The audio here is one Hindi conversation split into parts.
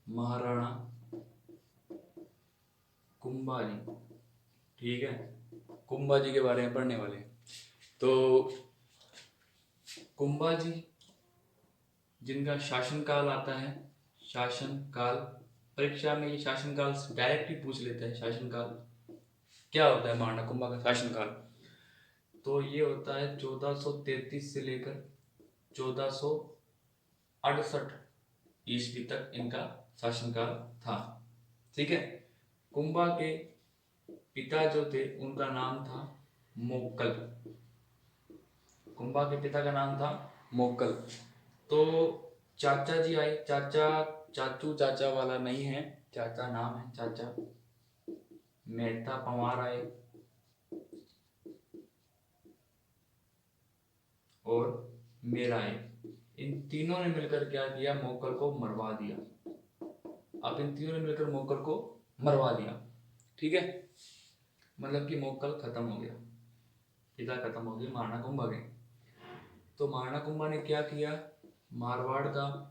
महाराणा कुंभा जी। ठीक है, कुंभा जी के बारे में पढ़ने वाले हैं। तो कुंभा जी जिनका शासनकाल आता है, शासनकाल, परीक्षा में ये शासनकाल डायरेक्ट ही पूछ लेते हैं। शासनकाल क्या होता है महाराणा कुंभा का शासनकाल? तो ये होता है 1433 से लेकर 1468 ईस्वी तक इनका शासनकाल था। ठीक है। कुंभा के पिता जो थे उनका नाम था मोक्कल। कुंभा के पिता का नाम था मोक्कल। तो चाचा जी आए, चाचा चाचू चाचा वाला नहीं है, चाचा नाम है चाचा। मेहता पंवार आए और मेरा आए। इन तीनों ने मिलकर क्या किया, मोक्कल को मरवा दिया। अब इन तीनों ने मिलकर मोक्कल को मरवा दिया। ठीक है, मतलब कि मोक्कल खत्म हो गया, पिता खत्म हो गए, महाराणा कुंभा गए। तो महाराणा कुंभा ने क्या किया, मारवाड़ का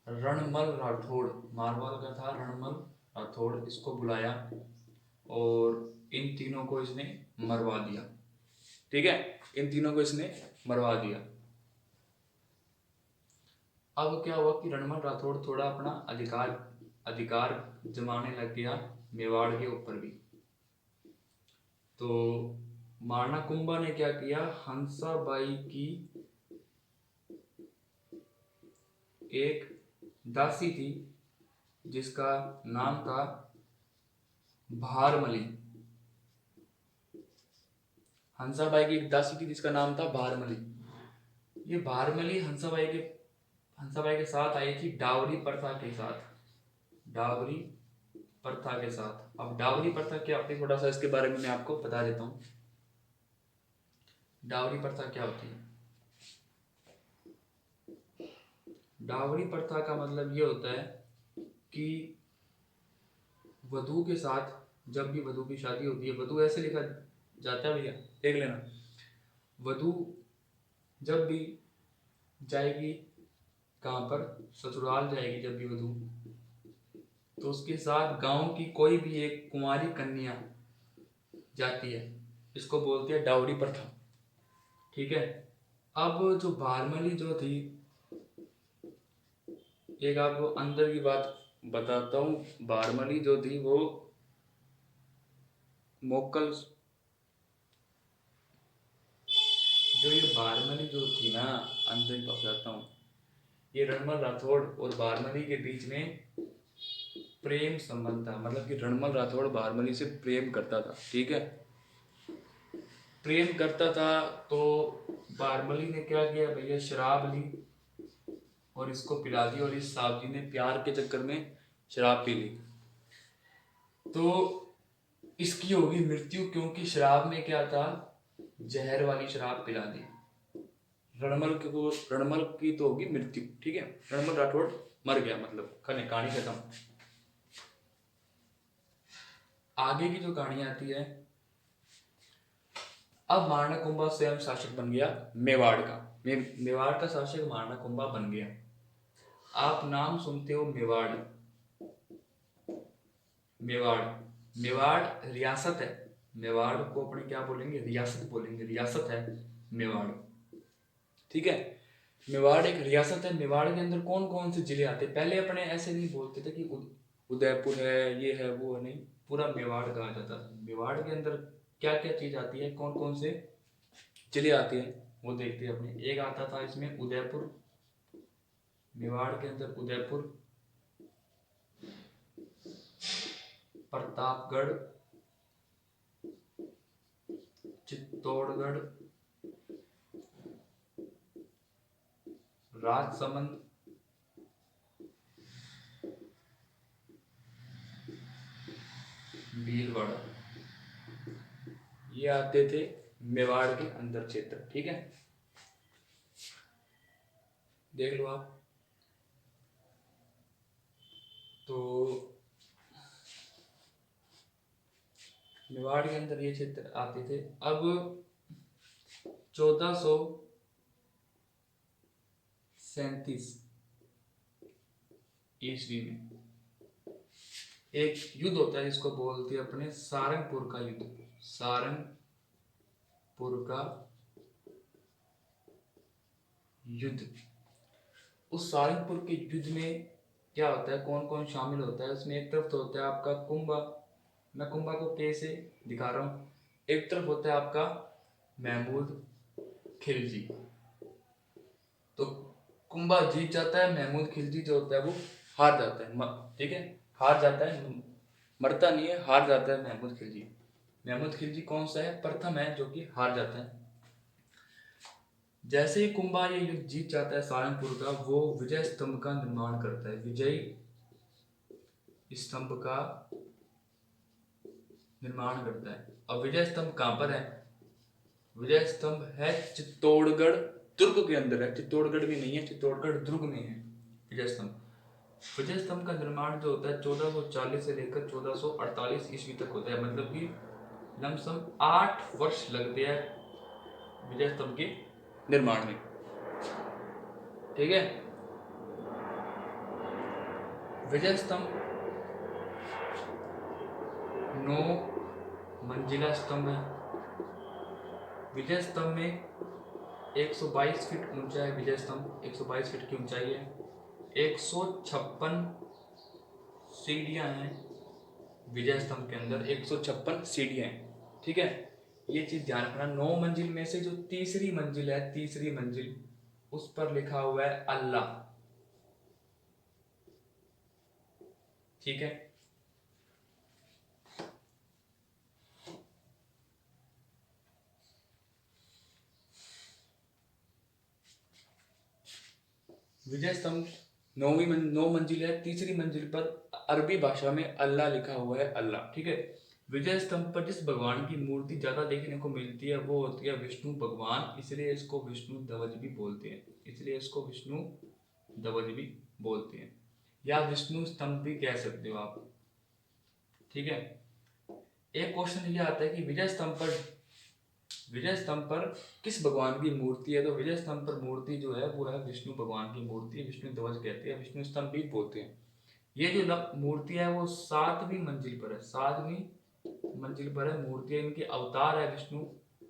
रणमल राठौड़, मारवाड़ का था रणमल राठौड़, इसको बुलाया और इन तीनों को इसने मरवा दिया। ठीक है, इन तीनों को इसने मरवा दिया। अब क्या हुआ कि रणमल राठौड़ थोड़ा अपना अधिकार अधिकार जमाने लग गया मेवाड़ के ऊपर भी। तो महाराणा कुंभा ने क्या किया, हंसाबाई की एक दासी थी जिसका नाम था भारमली। हंसाबाई की एक दासी थी जिसका नाम था भारमली। ये भारमली हंसाबाई के साथ आई थी डावरी प्रथा के साथ। डावरी प्रथा के साथ। अब डावरी प्रथा क्या होती है, थोड़ा सा इसके बारे में मैं आपको बता देता हूँ। डावरी प्रथा क्या होती है? डावरी प्रथा का मतलब ये होता है कि वधू के साथ, जब भी वधू की शादी होती है, वधू ऐसे लिखा जाता है भैया, देख लेना। वधू जब भी जाएगी, कहाँ पर, ससुराल जाएगी जब भी वधू, तो उसके साथ गांव की कोई भी एक कुंवारी कन्या जाती है। इसको बोलते हैं डावरी प्रथा। ठीक है। अब जो भारमली जो थी, एक आपको अंदर की बात बताता हूँ। भारमली जो थी वो मोक्कल, जो ये भारमली जो थी ना, अंदर की बात बताता हूँ। ये रणमल राठौड़ और भारमली के बीच में प्रेम संबंध था। मतलब कि रणमल राठौड़ भारमली से प्रेम करता था। ठीक है, प्रेम करता था। तो भारमली ने क्या किया भैया, शराब ली और इसको पिला दी, और इस साहब जी ने प्यार के चक्कर में शराब पी ली। तो इसकी होगी मृत्यु, क्योंकि शराब में क्या था, जहर वाली शराब पिला दी। रणमल की तो होगी मृत्यु। ठीक है, रणमल राठौड़ मर गया, मतलब कहानी खत्म। आगे की जो कहानी आती है, अब महाराणा कुंभा स्वयं शासक बन गया मेवाड़ का। मेवाड़ का शासक महाराणा कुंभा बन गया। आप नाम सुनते हो मेवाड़। मेवाड़, मेवाड़ रियासत है। मेवाड़ को अपने क्या बोलेंगे, रियासत बोलेंगे, रियासत है मेवाड़। ठीक है, मेवाड़ एक रियासत है। मेवाड़ के अंदर कौन कौन से जिले आते हैं, पहले अपने ऐसे नहीं बोलते थे कि उदयपुर है, ये है, वो है, नहीं, पूरा मेवाड़ कहा जाता था। मेवाड़ के अंदर क्या क्या चीज आती है, कौन कौन से जिले आते हैं, वो देखते हैं अपने। एक आता था इसमें उदयपुर, मेवाड़ के अंदर उदयपुर, प्रतापगढ़, चित्तौड़गढ़, राजसमंद, भीलवाड़ा, ये आते थे मेवाड़ के अंदर क्षेत्र। ठीक है, देख लो आप। तो मेवाड़ के अंदर ये क्षेत्र आते थे। अब 1400 37 ईस्वी में एक युद्ध होता है जिसको बोलते हैं अपने सारंगपुर का युद्ध। सारंगपुर का युद्ध। उस सारंगपुर के युद्ध में क्या होता है, कौन कौन शामिल होता है उसमें? एक तरफ तो होता है आपका कुंभा, मैं कुंभा को कैसे दिखा रहा हूँ। एक तरफ होता है आपका महमूद खिलजी, तो कुंभा जीत जाता है, महमूद खिलजी जो होता है वो हार जाता है। ठीक है, हार जाता है, मरता नहीं है, हार जाता है महमूद खिलजी। महमूद खिलजी कौन सा है? प्रथम है जो कि हार जाता है। जैसे ही कुंभा ये युद्ध जीत जाता है सारंगपुर का, वो विजय स्तंभ का निर्माण करता है। विजय स्तंभ का निर्माण करता है। अब विजय स्तंभ कहां पर है? विजय स्तंभ है चित्तौड़गढ़ दुर्ग के अंदर है। चित्तौड़गढ़ भी नहीं है, चित्तौड़गढ़ दुर्ग में है विजय स्तंभ। विजय स्तंभ का निर्माण जो होता है 1440 से लेकर 1448 ईस्वी तक होता है, मतलब कि लमसम 8 वर्ष लगते हैं विजय स्तंभ के निर्माण में। ठीक है, विजय स्तंभ 9 मंजिला स्तंभ है। विजय स्तंभ में 122 फीट ऊंचा है। विजय स्तंभ 122 फीट की ऊंचाई है। 156 सीढ़ियां हैं विजय स्तंभ के अंदर, 156 सीढ़ियां हैं। ठीक है, ये चीज ध्यान रखना। 9 मंजिल में से जो तीसरी मंजिल है, तीसरी मंजिल उस पर लिखा हुआ है अल्लाह। ठीक है, विजय स्तंभ 9 मंजिल है, तीसरी मंजिल पर अरबी भाषा में अल्लाह लिखा हुआ है, अल्लाह। ठीक है, विजय स्तंभ पर जिस भगवान की मूर्ति ज्यादा देखने को मिलती है वो होती है विष्णु भगवान, इसलिए इसको विष्णु ध्वज भी बोलते हैं। इसलिए इसको विष्णु ध्वज भी बोलते हैं, या विष्णु स्तंभ भी कह सकते हो आप। ठीक है, एक क्वेश्चन ये आता है कि विजय स्तंभ पर किस भगवान की मूर्ति है? तो विजय स्तंभ पर मूर्ति जो है वो है विष्णु भगवान की मूर्ति, विष्णु ध्वज कहते हैं, विष्णु स्तंभ भी बोलते हैं। ये जो मूर्ति है वो 7वीं मंजिल पर है, 7वीं मंजिल पर है मूर्ति है। इनके अवतार है, विष्णु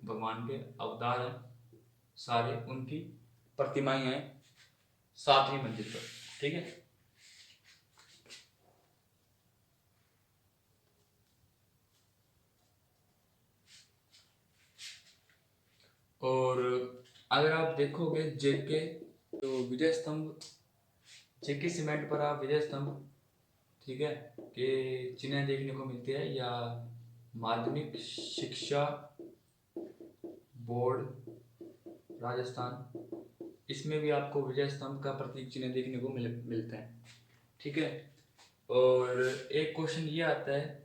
भगवान के अवतार है सारे, उनकी प्रतिमाएं हैं 7वीं मंजिल पर। ठीक है, और अगर आप देखोगे जेके तो विजय स्तंभ, जेके सीमेंट पर आप विजय स्तंभ, ठीक है, के चिन्ह देखने को मिलते हैं, या माध्यमिक शिक्षा बोर्ड राजस्थान, इसमें भी आपको विजय स्तंभ का प्रतीक चिन्ह देखने को मिलता है। ठीक है, और एक क्वेश्चन ये आता है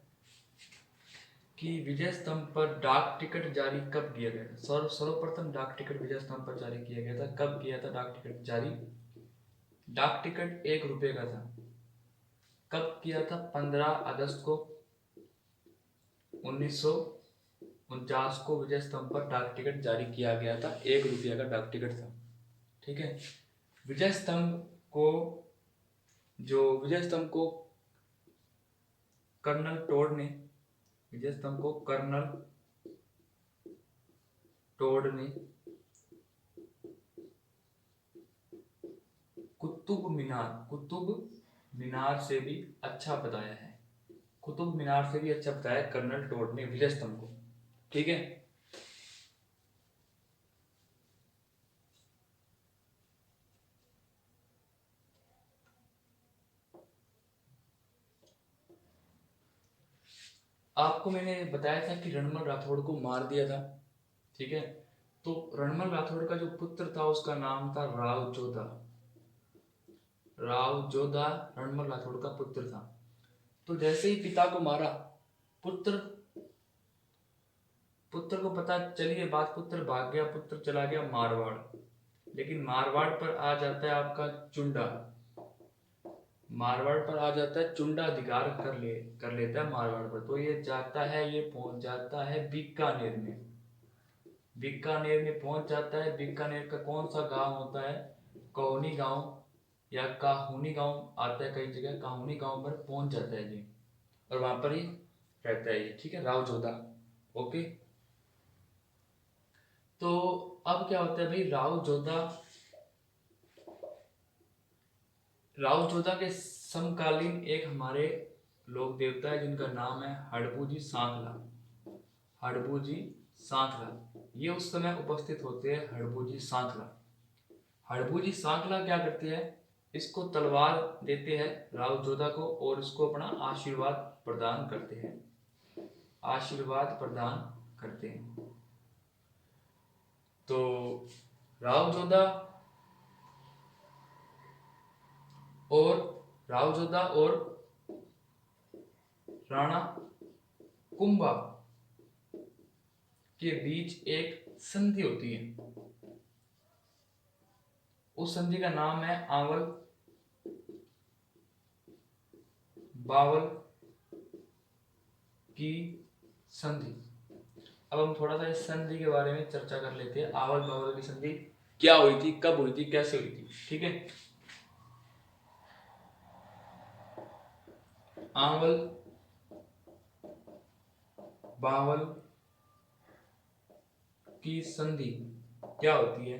कि विजय स्तंभ पर डाक टिकट जारी कब किया गया था? सर्वप्रथम डाक टिकट विजय स्तंभ पर जारी किया गया था। कब किया था डाक टिकट जारी? डाक टिकट 1 रुपए का था। कब किया था? 15 अगस्त को 1949 को विजय स्तंभ पर डाक टिकट जारी किया गया था। 1 रुपया का डाक टिकट था। ठीक है, विजय स्तंभ को कर्नल टोड ने, विजय स्तंभ को कर्नल टोड ने कुतुब मीनार से भी अच्छा बताया है। कुतुब मीनार से भी अच्छा बताया कर्नल टोड ने विजय स्तंभ को। ठीक है, आपको मैंने बताया था कि रणमल राठौड़ को मार दिया था। ठीक है, तो रणमल राठौड़ का जो पुत्र था उसका नाम था राव जोधा। राव जोधा रणमल राठौड़ का पुत्र था। तो जैसे ही पिता को मारा, पुत्र को पता चली ये बात, पुत्र भाग गया, पुत्र चला गया मारवाड़। लेकिन मारवाड़ पर आ जाता है आपका चुंडा, मारवाड़ पर आ जाता है चुंडा, अधिकार कर लेता है मारवाड़ पर। तो ये जाता है, ये पहुंच जाता है बीकानेर में। बीकानेर में पहुंच जाता है। बीकानेर का कौन सा गांव होता है? कहोनी गांव या काहुनी गांव आता है, कई जगह काहुनी गांव पर पहुंच जाता है जी, और वहां पर ही रहता है ये, ठीक है, राव जोधा। ओके, तो अब क्या होता है भाई, राव जोधा के समकालीन एक हमारे लोक देवता है जिनका नाम है हड़बू सांखला। हड़बू सांखला, ये उस समय उपस्थित होते हैं हड़बू सांखला। हड़बू सांखला क्या करते हैं, इसको तलवार देते हैं राव जोधा को, और इसको अपना आशीर्वाद प्रदान करते हैं, आशीर्वाद प्रदान करते हैं। तो राव जोधा और राणा कुंभा के बीच एक संधि होती है, उस संधि का नाम है आवल बावल की संधि। अब हम थोड़ा सा इस संधि के बारे में चर्चा कर लेते हैं। आवल बावल की संधि क्या हुई थी, कब हुई थी, कैसे हुई थी, ठीक है। आवल बावल की संधि क्या होती है,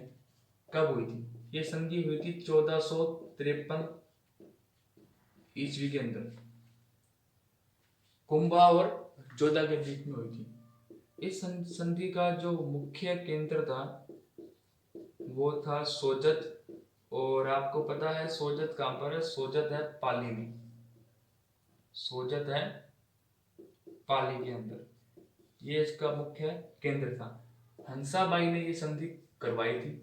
कब हुई थी? ये संधि हुई थी 1453 ईस्वी के अंदर, कुंभा और जोधा के बीच में हुई थी। इस संधि का जो मुख्य केंद्र था वो था सोजत, और आपको पता है सोजत कहां पर है, सोजत है पाली में, सोजत है पाली के अंदर, ये इसका मुख्य केंद्र था। हंसाबाई ने ये संधि करवाई थी,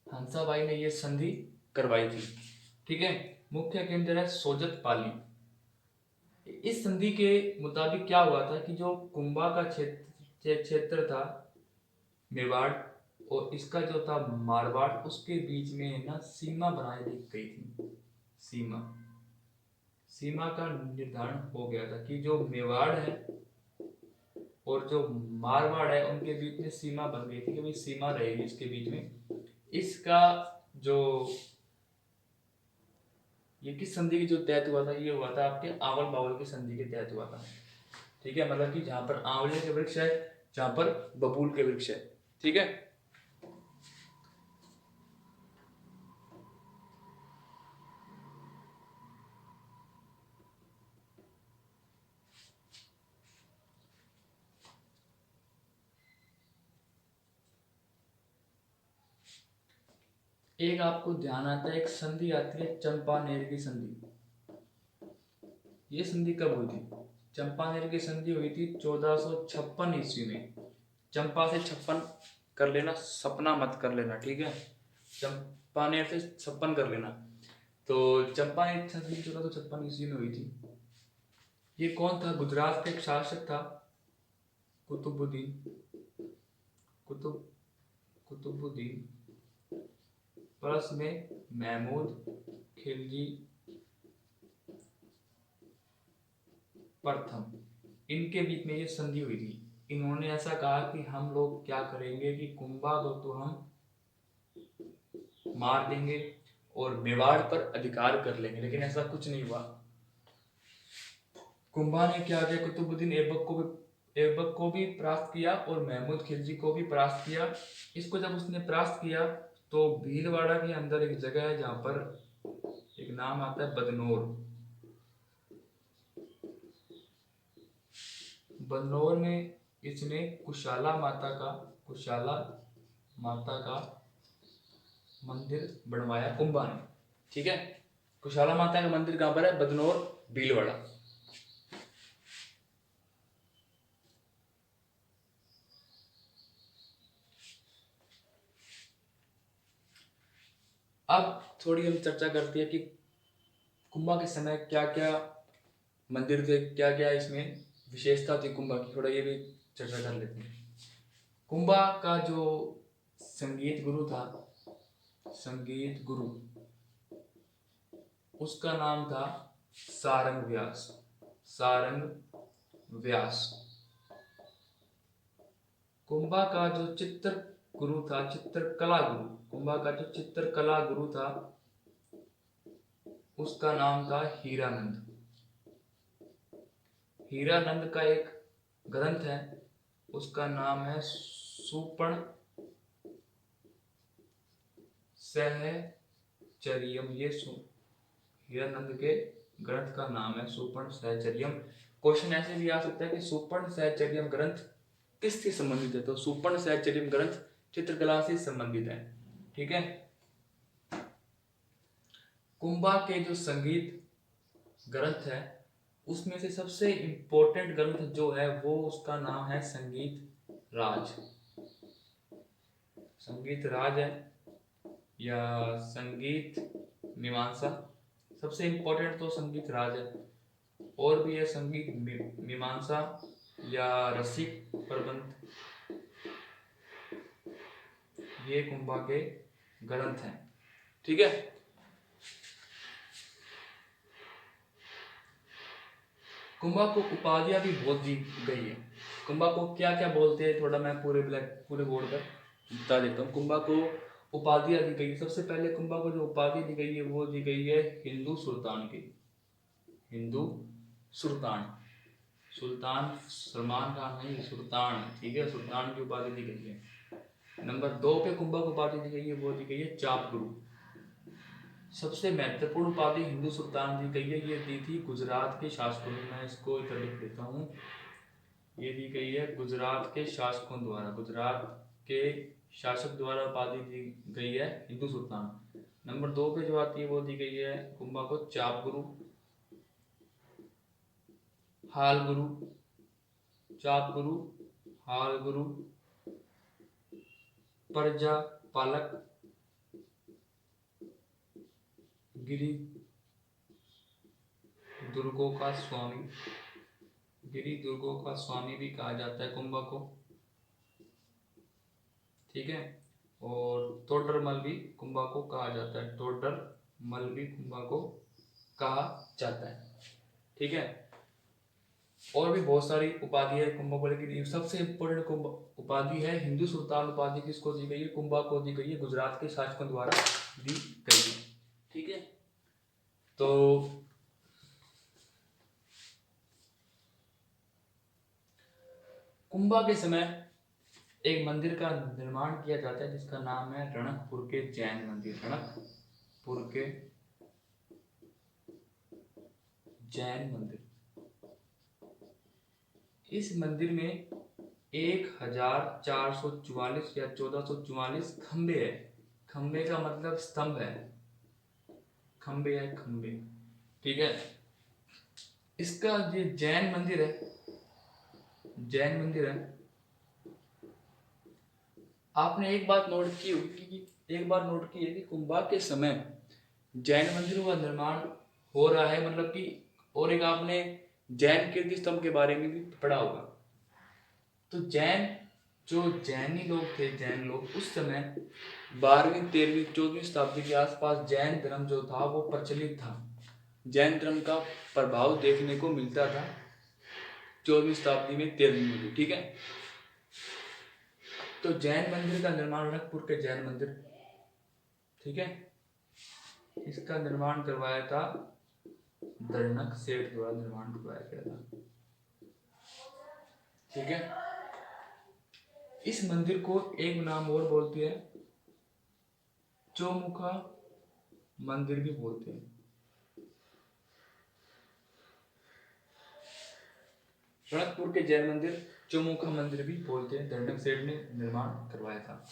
हंसाबाई ने ये संधि करवाई थी, ठीक है। मुख्य केंद्र है सोजत पाली। इस संधि के मुताबिक क्या हुआ था कि जो कुंभा का क्षेत्र था मेवाड़, और इसका जो था मारवाड़, उसके बीच में ना सीमा बनाई गई थी, सीमा सीमा का निर्धारण हो गया था कि जो मेवाड़ है और जो मारवाड़ है उनके बीच में सीमा बन गई थी कि भाई सीमा रहेगी इसके बीच में। इसका जो ये किस संधि की जो तहत हुआ था, ये हुआ था आपके आवल बावल की संधि के तहत हुआ था, ठीक है। मतलब कि जहां पर आंवले के वृक्ष है, जहां पर बबूल के वृक्ष है, ठीक है। एक आपको ध्यान आता है, एक संधि आती है चंपानेर की संधि। ये संधि कब हुई थी? चंपानेर की संधि हुई थी 1456 ईस्वी में। चंपा से 56 कर लेना, सपना मत कर लेना, ठीक है। चंपानेर से 56 कर लेना। तो चंपानेर संधि 1456 ईस्वी में हुई थी। ये कौन था? गुजरात का एक शासक था कुतुबुद्दीन, कुतुबुद्दीन प्लस में महमूद खिलजी प्रथम, इनके बीच में ये संधि हुई थी। इन्होंने ऐसा कहा कि हम लोग क्या करेंगे कि कुंभा को तो हम मार देंगे और मेवाड़ पर अधिकार कर लेंगे, लेकिन ऐसा कुछ नहीं हुआ। कुंभा ने क्या किया, कुतुबुद्दीन ऐबक को भी परास्त किया और महमूद खिलजी को भी परास्त किया। इसको जब उसने परास्त किया तो भीलवाड़ा के अंदर एक जगह है जहां पर एक नाम आता है बदनौर। बदनौर में इसने कुशाला माता का मंदिर बनवाया कुंभा ने, ठीक है। कुशाला माता का मंदिर कहां पर है? बदनौर, भीलवाड़ा। अब थोड़ी हम चर्चा करते हैं कि कुंभा के समय क्या क्या मंदिर थे, क्या क्या इसमें विशेषता थी कुंभा की, थोड़ा ये भी चर्चा कर लेते हैं। कुंभा का जो संगीत गुरु था, संगीत गुरु, उसका नाम था सारंग व्यास, सारंग व्यास। कुंभा का जो चित्र गुरु था चित्रकला गुरु, कुंभा का जो चित्रकला गुरु था उसका नाम था हीरानंद। हीरानंद का एक ग्रंथ है उसका नाम है सुपर्ण सहचर्यम। ये हीरानंद के ग्रंथ का नाम है सुपर्ण सहचर्यम। क्वेश्चन ऐसे भी आ सकता है कि सुपर्ण सहचर्यम ग्रंथ किससे संबंधित है, तो सुपर्ण सहचर्यम ग्रंथ चित्रकला से संबंधित है। ठीक है। कुंभा के जो संगीत ग्रंथ है उसमें से सबसे इंपॉर्टेंट ग्रंथ जो है वो उसका नाम है संगीत राज। संगीत राज है या संगीत मीमांसा, सबसे इंपॉर्टेंट तो संगीत राज है। और भी है संगीत मीमांसा या रसिक प्रबंध, ये कुंभा के ग्रंथ हैं। ठीक है। कुंभा को उपाधियां भी बहुत दी गई है। कुंभा को क्या क्या बोलते हैं थोड़ा मैं पूरे बोर्ड पर बता देता हूँ। कुंभा को उपाधियां दी गई, सबसे पहले कुंभा को जो उपाधि दी गई है वो दी गई है हिंदू सुल्तान की। हिंदू सुल्तान, सुल्तान सलमान खान नहीं, सुल्तान। ठीक है, सुल्तान की उपाधि दी गई है। नंबर 2 पे कुंभा को उपाधि दी गई है वो दी गई है चाप गुरु। सबसे महत्वपूर्ण उपाधि हिंदू सुल्तान दी गई है, ये दी थी गुजरात के शासकों ने। मैं इसको इधर लिख देता हूँ। ये दी गई है गुजरात के शासकों द्वारा, गुजरात के शासक द्वारा उपाधि दी गई है हिंदू सुल्तान। नंबर 2 पे जो आती है वो दी गई है कुंभा को चाप गुरु, हाल गुरु, चाप गुरु, हाल गुरु, प्रजा पालक, गिरी दुर्गों का स्वामी। गिरी दुर्गों का स्वामी भी कहा जाता है कुंभा को। ठीक है। और तोडरमल भी कुंभा को कहा जाता है, तोडरमल भी कुंभा को कहा जाता है। ठीक है। और भी बहुत सारी उपाधि है कुंभा को, लेकिन सबसे इंपोर्टेंट उपाधि है हिंदू सुल्तान उपाधि। किसको दी गई है? कुंभा को दी गई है, गुजरात के शासकों द्वारा दी गई है। ठीक है। तो कुंभा के समय एक मंदिर का निर्माण किया जाता है जिसका नाम है रणकपुर के जैन मंदिर। रणकपुर के जैन मंदिर। इस मंदिर में 1444 या 1444 खंबे है। खंबे का मतलब स्तंभ है, खंबे है खंबे। ठीक है। इसका ये जैन मंदिर है, जैन मंदिर है। आपने एक बात नोट की होगी कि एक बार नोट की है कि कुंभा के समय जैन मंदिरों का निर्माण हो रहा है, मतलब कि। और एक आपने जैन कीर्ति स्तंभ के बारे में भी पढ़ा होगा। तो जैन जो जैनी लोग थे, जैन लोग उस समय 12वीं 13वीं 14वीं शताब्दी के आसपास जैन धर्म जो था वो प्रचलित था। जैन धर्म का प्रभाव देखने को मिलता था 14वीं शताब्दी में 13वीं में भी। ठीक है। तो जैन मंदिर का निर्माण रणकपुर के जैन मंदिर, ठीक है, इसका निर्माण करवाया था दर्नक सेठ द्वारा निर्माण करवाया गया था। ठीक है। इस मंदिर को एक नाम और बोलते हैं, चौमुखा मंदिर भी बोलते हैं। रणकपुर के जैन मंदिर चौमुखा मंदिर भी बोलते हैं, दर्नक सेठ ने निर्माण करवाया था।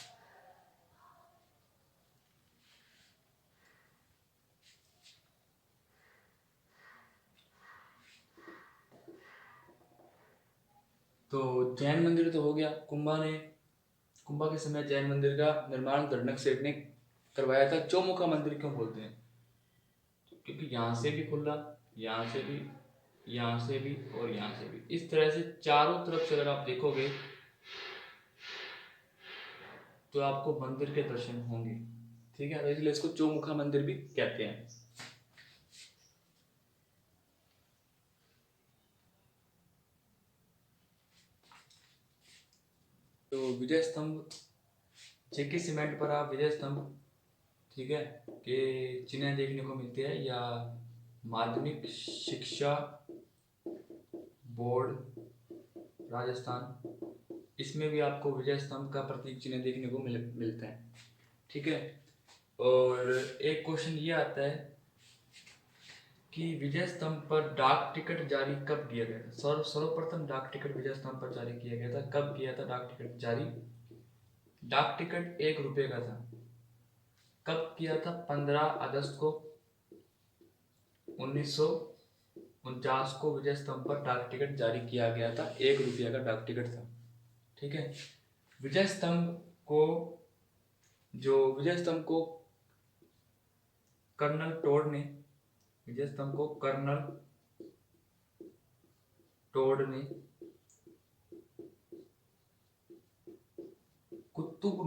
तो जैन मंदिर तो हो गया। कुंभा के समय जैन मंदिर का निर्माण दर्नक सेठ ने करवाया था। चौमुखा मंदिर क्यों बोलते हैं? क्योंकि यहाँ से भी खुला, यहाँ से भी, यहाँ से भी और यहाँ से भी, इस तरह से चारों तरफ से अगर आप देखोगे तो आपको मंदिर के दर्शन होंगे। ठीक है। तो इसलिए इसको चौमुखा मंदिर भी कहते हैं। तो विजय स्तंभ चेकी सीमेंट पर आप विजय स्तंभ, ठीक है, के चिन्ह देखने को मिलते हैं, या माध्यमिक शिक्षा बोर्ड राजस्थान, इसमें भी आपको विजय स्तंभ का प्रतीक चिन्ह देखने को मिलता है, ठीक है। और एक क्वेश्चन ये आता है कि विजय स्तंभ पर डाक टिकट जारी कब किया गया था? सर्वप्रथम डाक टिकट विजय स्तंभ पर जारी किया गया था, कब किया था डाक टिकट जारी? डाक टिकट 1 रुपये का था। कब किया था? 15 अगस्त को 1949 को विजय स्तंभ पर डाक टिकट जारी किया गया था, 1 रुपया का डाक टिकट था, ठीक है। विजय स्तंभ को कर्नल टोड ने, विजय स्तंभ को कर्नल टोड ने कुतुब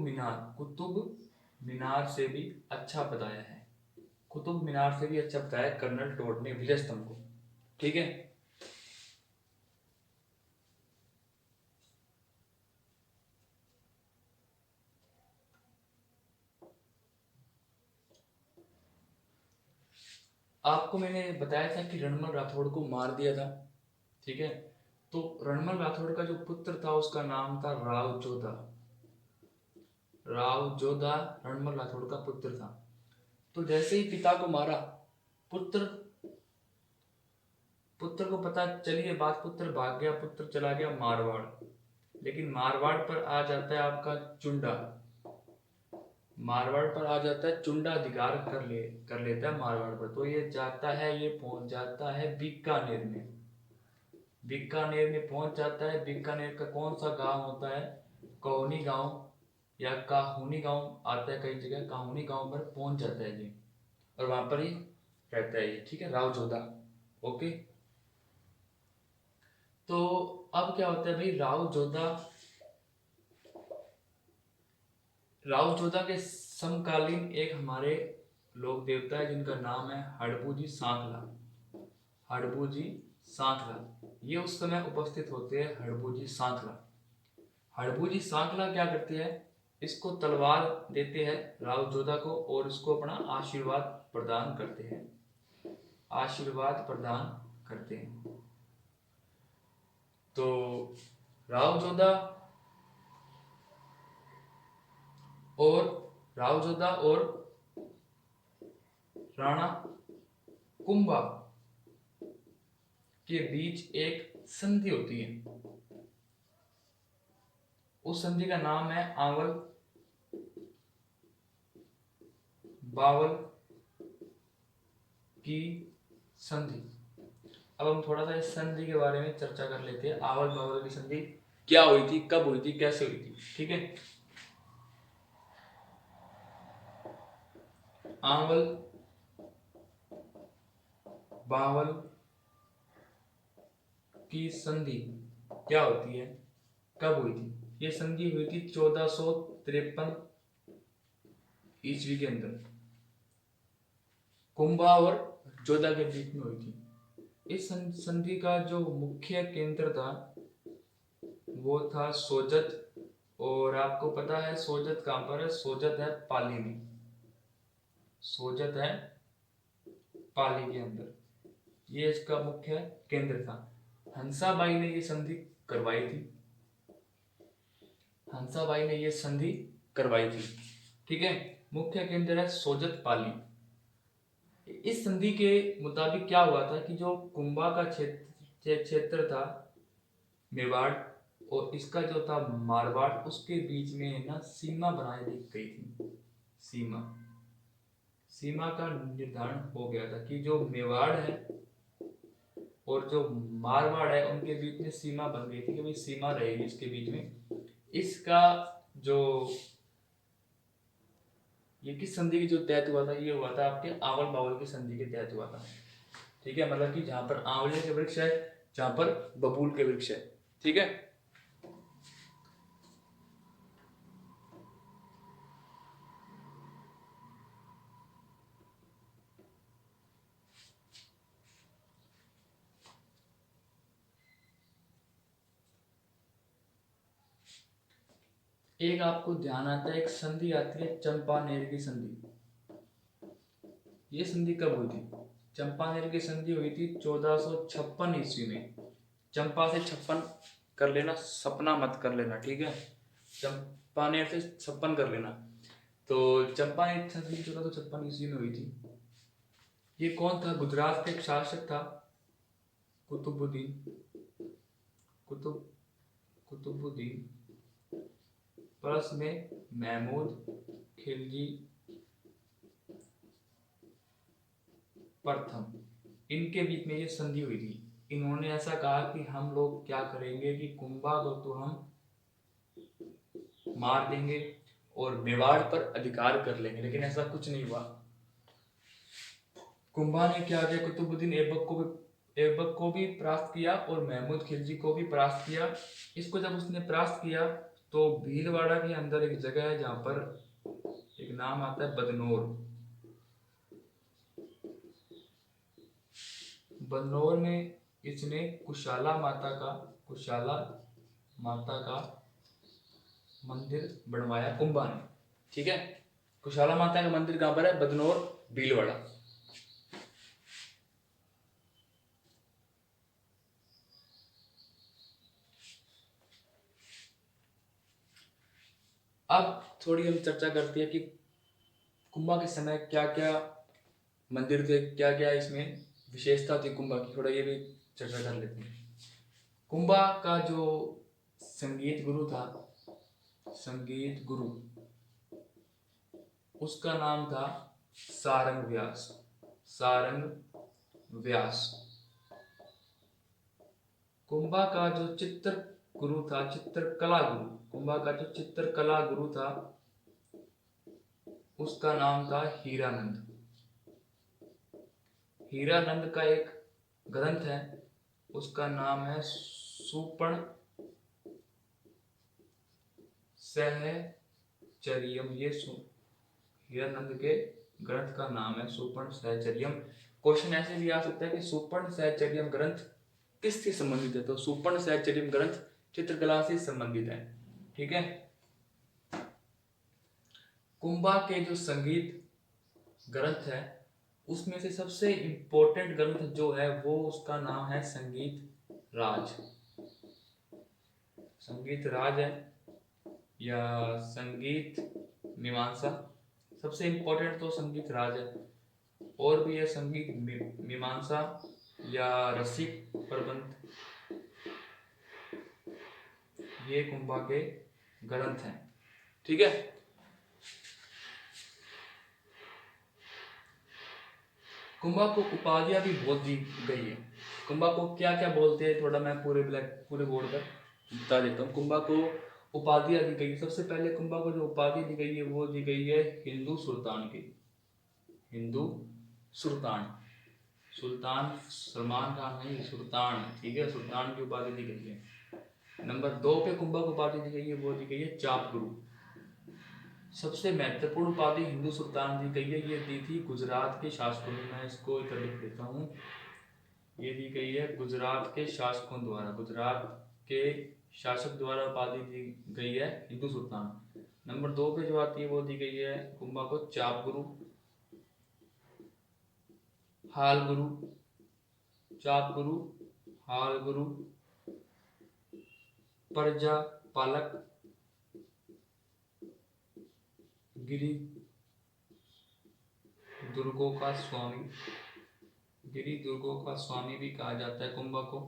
मीनार से भी अच्छा बताया है। कुतुब मीनार से भी अच्छा बताया कर्नल टोड ने विजय स्तंभ को, ठीक है। आपको मैंने बताया था कि रणमल राठौड़ को मार दिया था, ठीक है। तो रणमल राठौड़ का जो पुत्र था उसका नाम था राव जोधा। राव जोधा रणमल राठौड़ का पुत्र था। तो जैसे ही पिता को मारा, पुत्र को पता चली ये बात, पुत्र भाग गया, पुत्र चला गया मारवाड़। लेकिन मारवाड़ पर आ जाता है आपका चुंडा, मारवाड़ पर आ जाता है चुंडा, अधिकार कर लेता है मारवाड़ पर। तो ये पहुंच जाता है बीकानेर में। बीकानेर में पहुंच जाता है। बीकानेर का कौन सा गांव होता है? कहोनी गांव या काहुनी गांव आता है, कई जगह काहुनी गांव पर पहुंच जाता है जी, और वहां पर ही रहता है ये, ठीक है, राव जोधा। ओके, तो अब क्या होता है भाई, राव जोधा के समकालीन एक हमारे लोक देवता है जिनका नाम है हड़बू जी सांखला। ये उस समय उपस्थित होते हैं हड़बू जी सांखला क्या करते हैं? इसको तलवार देते हैं राव जोधा को, और इसको अपना आशीर्वाद प्रदान करते हैं। तो राव जोधा और राणा कुंभा के बीच एक संधि होती है। उस संधि का नाम है आंवल बावल की संधि। अब हम थोड़ा सा इस संधि के बारे में चर्चा कर लेते हैं। आवल बावल की संधि क्या हुई थी, कब हुई थी, कैसे हुई थी, ठीक है। आवल बावल की संधि क्या होती है, कब हुई थी? ये संधि हुई थी 1453 ईस्वी के अंदर, कुंभा और जोधा के बीच में हुई थी। इस संधि का जो मुख्य केंद्र था वो था सोजत। और आपको पता है सोजत कहां पर है? सोजत है पाली में। सोजत है पाली के अंदर, ये इसका मुख्य केंद्र था। हंसाबाई ने ये संधि करवाई थी, ठीक है। मुख्य केंद्र है सोजत पाली। इस संधि के मुताबिक क्या हुआ था कि जो कुंभा का क्षेत्र था मेवाड़, और इसका जो था मारवाड़, उसके बीच में ना सीमा बनाई दी गई थी। सीमा का निर्धारण हो गया था कि जो मेवाड़ है और जो मारवाड़ है उनके बीच में सीमा बन गई थी कि भाई सीमा रहेगी इसके बीच में। इसका जो ये किस संधि के जो तहत हुआ था? ये हुआ था आपके आवल बावल की संधि के तहत हुआ था, ठीक है। मतलब कि जहां पर आंवले के वृक्ष है, जहां पर बबूल के वृक्ष है, ठीक है। एक आपको ध्यान आता है, एक संधि आती है चंपानेर की संधि। ये संधि कब हुई थी? चंपानेर की संधि हुई थी 1456 ईस्वी में। चंपा से 56 कर लेना, सपना मत कर लेना, ठीक है। चंपानेर से 56 कर लेना। तो चंपानेर की संधि 1456 ईस्वी में हुई थी। ये कौन था? गुजरात का एक शासक था, कुतुबुद्दीन, कुतुबुद्दीन प्लस में महमूद खिलजी प्रथम, इनके बीच में ये संधि हुई थी। इन्होंने ऐसा कहा कि हम लोग क्या करेंगे कि कुंभा को तो हम मार देंगे और मेवाड़ पर अधिकार कर लेंगे, लेकिन ऐसा कुछ नहीं हुआ। कुंभा ने क्या किया? कुतुबुद्दीन ऐबक को भी परास्त किया और महमूद खिलजी को भी परास्त किया। इसको जब उसने परास्त किया तो भीलवाड़ा के अंदर एक जगह है जहां पर एक नाम आता है बदनौर। बदनौर में इसने कुशाला माता का मंदिर बनवाया कुंभा ने, ठीक है। कुशाला माता का मंदिर कहां पर है? बदनौर, भीलवाड़ा। अब थोड़ी हम चर्चा करते हैं कि कुंभा के समय क्या क्या मंदिर थे, क्या क्या इसमें विशेषता थी कुंभा की, थोड़ा ये भी चर्चा कर लेते हैं। कुंभा का जो संगीत गुरु था, संगीत गुरु, उसका नाम था सारंग व्यास। सारंग व्यास। कुंभा का जो चित्र गुरु था, चित्रकला गुरु, कुंभा का जो चित्रकला गुरु था उसका नाम था हीरानंद। हीरानंद का एक ग्रंथ है, उसका नाम है सुपर्ण सहचर्यम। ये हीरानंद के ग्रंथ का नाम है सुपर्ण सहचर्यम। क्वेश्चन ऐसे भी आ सकता है कि सुपर्ण सहचर्यम ग्रंथ किससे संबंधित है? तो सुपर्ण सहचर्यम ग्रंथ चित्रकला से संबंधित है, ठीक है। कुंभा के जो संगीत ग्रंथ है उसमें से सबसे इंपॉर्टेंट ग्रंथ जो है वो उसका नाम है संगीत राज। संगीत राज है या संगीत मीमांसा, सबसे इंपॉर्टेंट तो संगीत राज है। और भी है संगीत मीमांसा या रसिक प्रबंध, ये कुंभा के ग्रंथ हैं, ठीक है। कुंभा को उपाधियां भी बहुत दी गई है। कुंभा को क्या क्या बोलते हैं, थोड़ा मैं पूरे बोर्ड पर बता देता हूँ। कुंभा को उपाधियां दी गई। सबसे पहले कुंभा को जो उपाधि दी गई है वो दी गई है हिंदू सुल्तान की। हिंदू सुल्तान, सुल्तान सलमान खान नहीं, सुल्तान, ठीक है, सुल्तान की उपाधि दी गई है। नंबर 2 पे कुंभा को उपाधि दी गई है वो दी गई है चाप गुरु। सबसे महत्वपूर्ण उपाधि हिंदू सुल्तान दी गई है, ये दी थी गुजरात के शासकों ने। मैं इसको इधर लिख देता हूँ। ये दी गई है गुजरात के शासकों द्वारा, गुजरात के शासक द्वारा उपाधि दी गई है हिंदू सुल्तान। नंबर 2 पे जो आती है वो दी गई है कुंभा को चाप गुरु, हाल गुरु, चाप गुरु, हाल गुरु, प्रजा पालक, गिरी दुर्गों का स्वामी, गिरी दुर्गों का स्वामी भी कहा जाता है कुंभा को,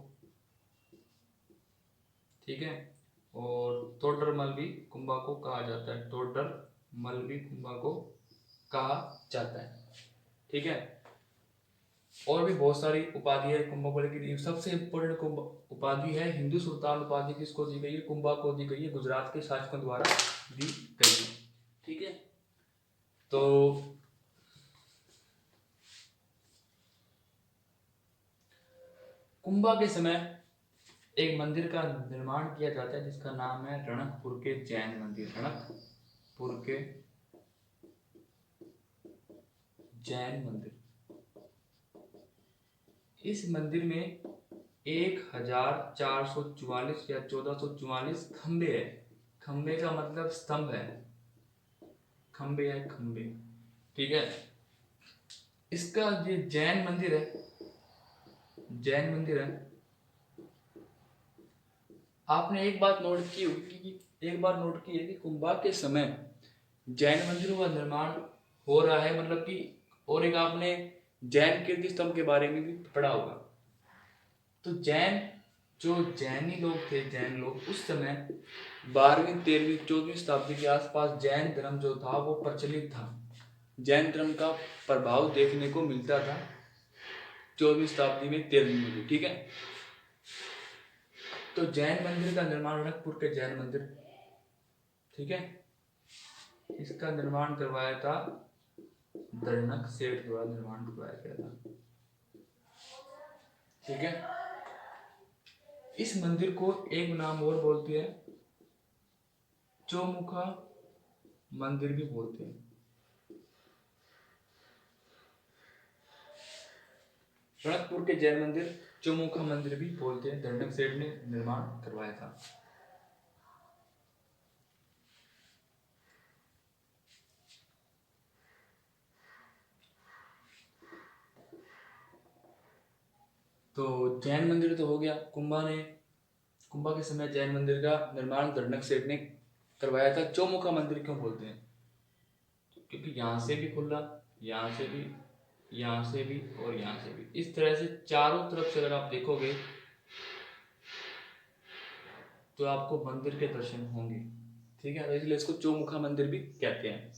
ठीक है। और तोडरमल भी कुंभा को कहा जाता है, तोडरमल भी कुंभा को कहा जाता है, ठीक है। और भी बहुत सारी उपाधि है कुंभा को, लेकिन सबसे इंपॉर्टेंट उपाधि है हिंदू सुल्तान उपाधि। किसको दी गई है? कुंभा को दी गई है, गुजरात के शासकों द्वारा दी गई है, ठीक है। तो कुंभा के समय एक मंदिर का निर्माण किया जाता है जिसका नाम है रणकपुर के जैन मंदिर। रणकपुर के जैन मंदिर। इस मंदिर में 1444 या 1444 खंबे है। खंबे का मतलब स्तंभ है, खंबे है खंबे, ठीक है। इसका ये जैन मंदिर है, जैन मंदिर है। आपने एक बात नोट की होगी कि एक बार नोट की है कि कुंभा के समय जैन मंदिरों का निर्माण हो रहा है, मतलब कि, और एक आपने जैन कीर्ति स्तंभ के बारे में भी पढ़ा होगा। तो जैन, जो जैनी लोग थे, जैन लोग उस समय 12वीं 13वीं 14वीं शताब्दी के आसपास जैन धर्म जो था वो प्रचलित था, जैन धर्म का प्रभाव देखने को मिलता था 14वीं शताब्दी में 13वीं में भी, ठीक है। तो जैन मंदिर का निर्माण रणकपुर के जैन मंदिर, ठीक है, इसका निर्माण करवाया था दर्नक सेठ द्वारा, निर्माण करवाया गया था, ठीक है। इस मंदिर को एक नाम और बोलते हैं, चौमुखा मंदिर भी बोलते हैं। रणकपुर के जैन मंदिर चौमुखा मंदिर भी बोलते हैं, दर्नक सेठ ने निर्माण करवाया था। तो जैन मंदिर तो हो गया, कुंभा के समय जैन मंदिर का निर्माण दर्नक सेठ ने करवाया था। चौमुखा मंदिर क्यों बोलते हैं? क्योंकि यहाँ से भी खुला, यहाँ से भी, यहाँ से भी और यहाँ से भी, इस तरह से चारों तरफ से अगर आप देखोगे तो आपको मंदिर के दर्शन होंगे, ठीक है। तो इसलिए इसको चौमुखा मंदिर भी कहते हैं।